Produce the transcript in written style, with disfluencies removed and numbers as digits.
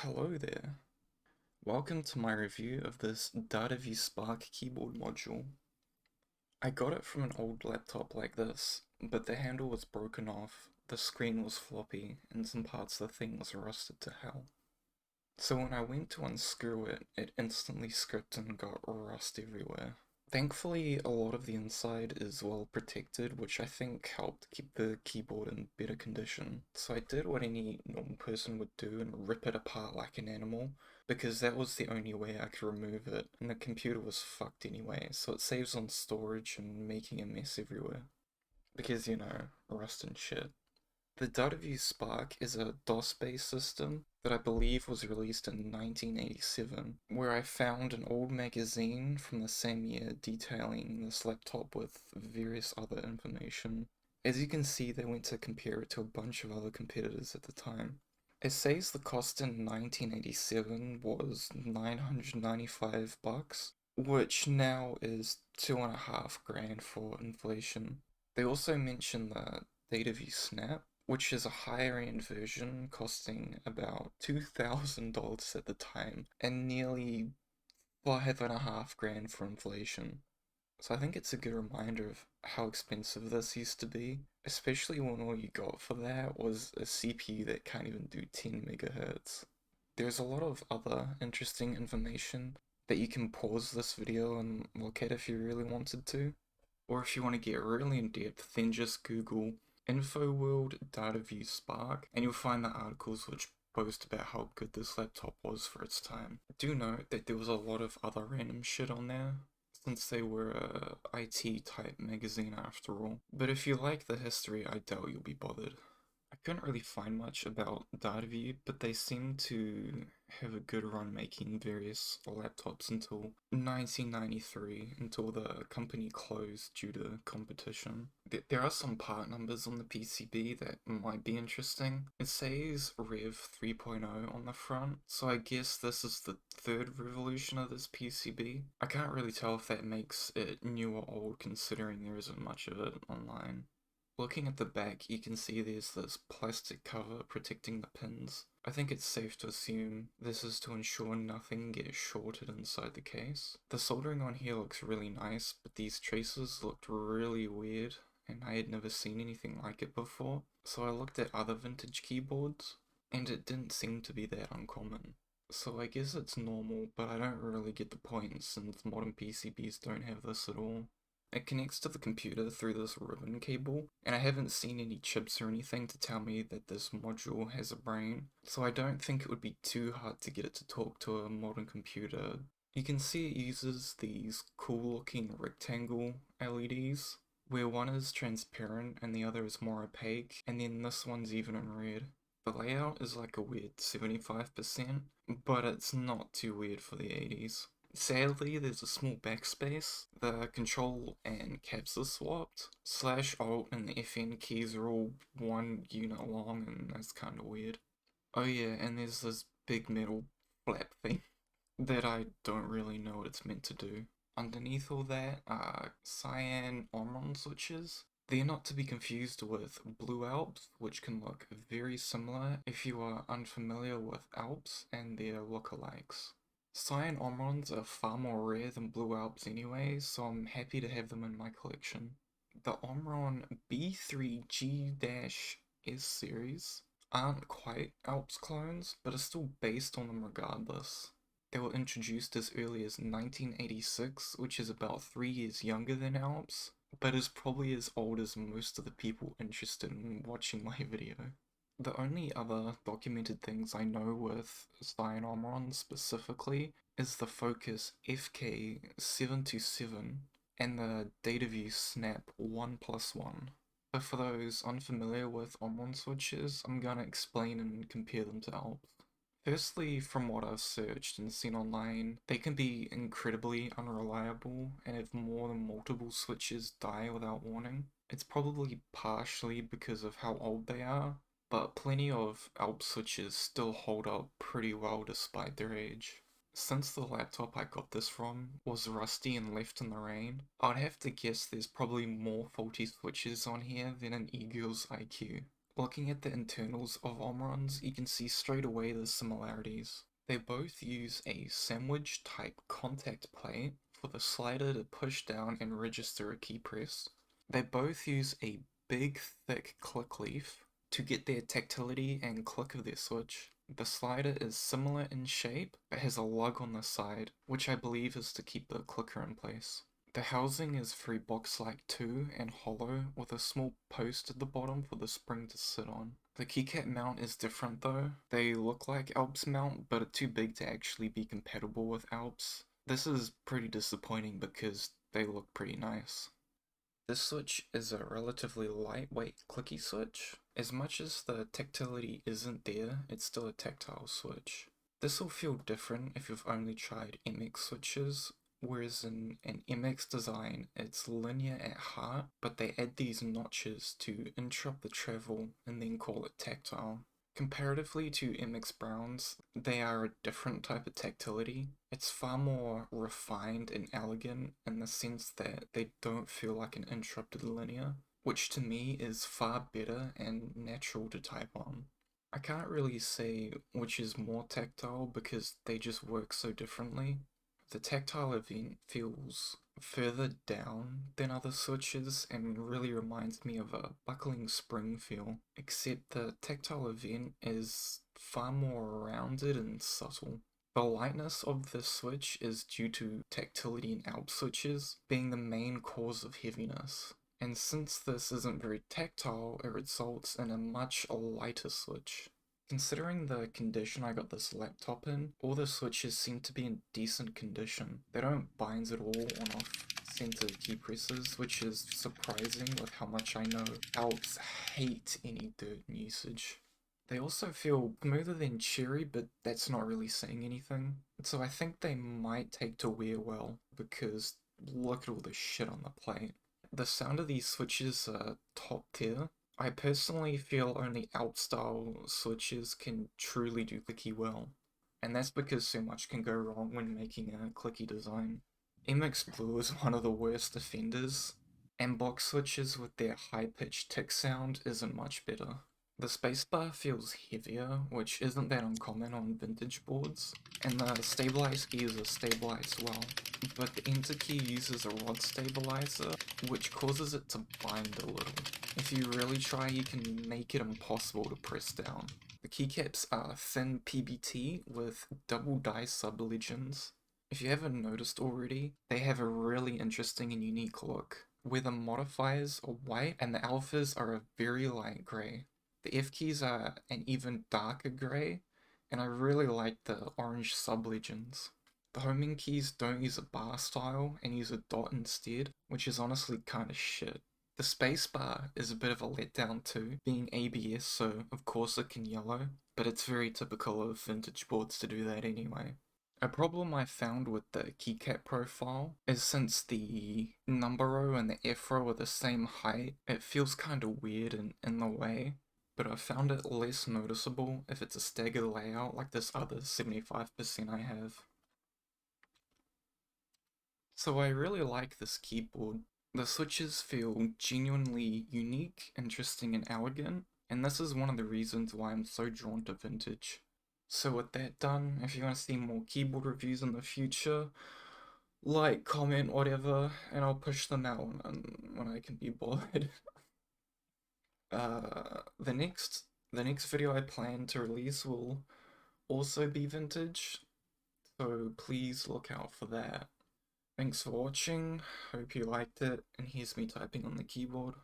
Hello there. Welcome to my review of this Datavue Spark keyboard module. I got it from an old laptop like this, but the handle was broken off, the screen was floppy, and some parts of the thing was rusted to hell. So when I went to unscrew it, it instantly scripted and got rust everywhere. Thankfully, a lot of the inside is well protected, which I think helped keep the keyboard in better condition. So I did what any normal person would do and rip it apart like an animal, because that was the only way I could remove it, and the computer was fucked anyway, so it saves on storage and making a mess everywhere. Because, rust and shit. The Datavue Spark is a DOS-based system that I believe was released in 1987, where I found an old magazine from the same year detailing this laptop with various other information. As you can see, they went to compare it to a bunch of other competitors at the time. It says the cost in 1987 was $995, which now is 2.5 grand for inflation. They also mention the Datavue Snap, which is a higher end version costing about $2,000 at the time and nearly 5.5 grand for inflation. So I think it's a good reminder of how expensive this used to be, especially when all you got for that was a CPU that can't even do 10 megahertz. There's a lot of other interesting information that you can pause this video and look at if you really wanted to. Or if you want to get really in depth, then just Google InfoWorld Datavue Spark and you'll find the articles which boast about how good this laptop was for its time. Do note that there was a lot of other random shit on there, since they were a IT type magazine after all. But if you like the history, I doubt you'll be bothered. I couldn't really find much about Datavue, but they seem to have a good run making various laptops until 1993, until the company closed due to competition. There are some part numbers on the PCB that might be interesting. It says Rev 3.0 on the front, so I guess this is the third revolution of this PCB. I can't really tell if that makes it new or old considering there isn't much of it online. Looking at the back, you can see there's this plastic cover protecting the pins. I think it's safe to assume this is to ensure nothing gets shorted inside the case. The soldering on here looks really nice, but these traces looked really weird, and I had never seen anything like it before. So I looked at other vintage keyboards, and it didn't seem to be that uncommon. So I guess it's normal, but I don't really get the point since modern PCBs don't have this at all. It connects to the computer through this ribbon cable, and I haven't seen any chips or anything to tell me that this module has a brain, so I don't think it would be too hard to get it to talk to a modern computer. You can see it uses these cool looking rectangle LEDs, where one is transparent and the other is more opaque, and then this one's even in red. The layout is like a weird 75%, but it's not too weird for the 80s. Sadly, there's a small backspace. The control and caps are swapped. Slash Alt and the FN keys are all one unit long, and that's kind of weird. Oh yeah, and there's this big metal flap thing that I don't really know what it's meant to do. Underneath all that are Cyan Omron switches. They're not to be confused with blue Alps, which can look very similar if you are unfamiliar with Alps and their lookalikes. Cyan Omrons are far more rare than Blue Alps anyway, so I'm happy to have them in my collection. The Omron B3G-S series aren't quite Alps clones, but are still based on them regardless. They were introduced as early as 1986, which is about 3 years younger than Alps, but is probably as old as most of the people interested in watching my video. The only other documented things I know with Cyan Omron specifically is the Focus FK727 and the Datavue Snap 1+1. But for those unfamiliar with Omron switches, I'm gonna explain and compare them to Alps. Firstly, from what I've searched and seen online, they can be incredibly unreliable and if more than multiple switches die without warning. It's probably partially because of how old they are, but plenty of Alp switches still hold up pretty well despite their age. Since the laptop I got this from was rusty and left in the rain, I'd have to guess there's probably more faulty switches on here than an e-girl's IQ. Looking at the internals of Omrons, you can see straight away the similarities. They both use a sandwich type contact plate for the slider to push down and register a key press. They both use a big thick click leaf to get their tactility and click of their switch. The slider is similar in shape but has a lug on the side, which I believe is to keep the clicker in place. The housing is very box-like too and hollow, with a small post at the bottom for the spring to sit on. The keycap mount is different though. They look like Alps mount but are too big to actually be compatible with Alps. This is pretty disappointing because they look pretty nice. This switch is a relatively lightweight clicky switch. As much as the tactility isn't there, it's still a tactile switch. This will feel different if you've only tried MX switches, whereas in an MX design it's linear at heart, but they add these notches to interrupt the travel and then call it tactile. Comparatively to MX Browns, they are a different type of tactility. It's far more refined and elegant in the sense that they don't feel like an interrupted linear, which to me is far better and natural to type on. I can't really say which is more tactile because they just work so differently. The tactile event feels further down than other switches and really reminds me of a buckling spring feel, except the tactile event is far more rounded and subtle. The lightness of this switch is due to tactility in Alp switches being the main cause of heaviness. And since this isn't very tactile, it results in a much lighter switch. Considering the condition I got this laptop in, all the switches seem to be in decent condition. They don't bind at all on off center key presses, which is surprising with how much I know Alps hate any dirt usage. They also feel smoother than cherry, but that's not really saying anything. So I think they might take to wear well, because look at all the shit on the plate. The sound of these switches are top tier. I personally feel only Alp style switches can truly do clicky well, and that's because so much can go wrong when making a clicky design. MX Blue is one of the worst offenders, and box switches with their high-pitched tick sound isn't much better. The spacebar feels heavier, which isn't that uncommon on vintage boards, and the stabilize keys are stabilized well, but the enter key uses a rod stabilizer, which causes it to bind a little. If you really try, you can make it impossible to press down. The keycaps are thin Pbt with double die sub-legends. If you haven't noticed already, they have a really interesting and unique look, where the modifiers are white and the alphas are a very light grey. The F keys are an even darker grey, and I really like the orange sub-legends. The homing keys don't use a bar style and use a dot instead, which is honestly kinda shit. The spacebar is a bit of a letdown too, being ABS, so of course it can yellow, but it's very typical of vintage boards to do that anyway. A problem I found with the keycap profile is since the number row and the F row are the same height, it feels kinda weird in the way, but I found it less noticeable if it's a staggered layout like this other 75% I have. So I really like this keyboard. The switches feel genuinely unique, interesting, and elegant, and this is one of the reasons why I'm so drawn to vintage. So with that done, if you want to see more keyboard reviews in the future, like, comment, whatever, and I'll push them out when I can be bothered. The next video I plan to release will also be vintage, so please look out for that. Thanks for watching, hope you liked it, and here's me typing on the keyboard.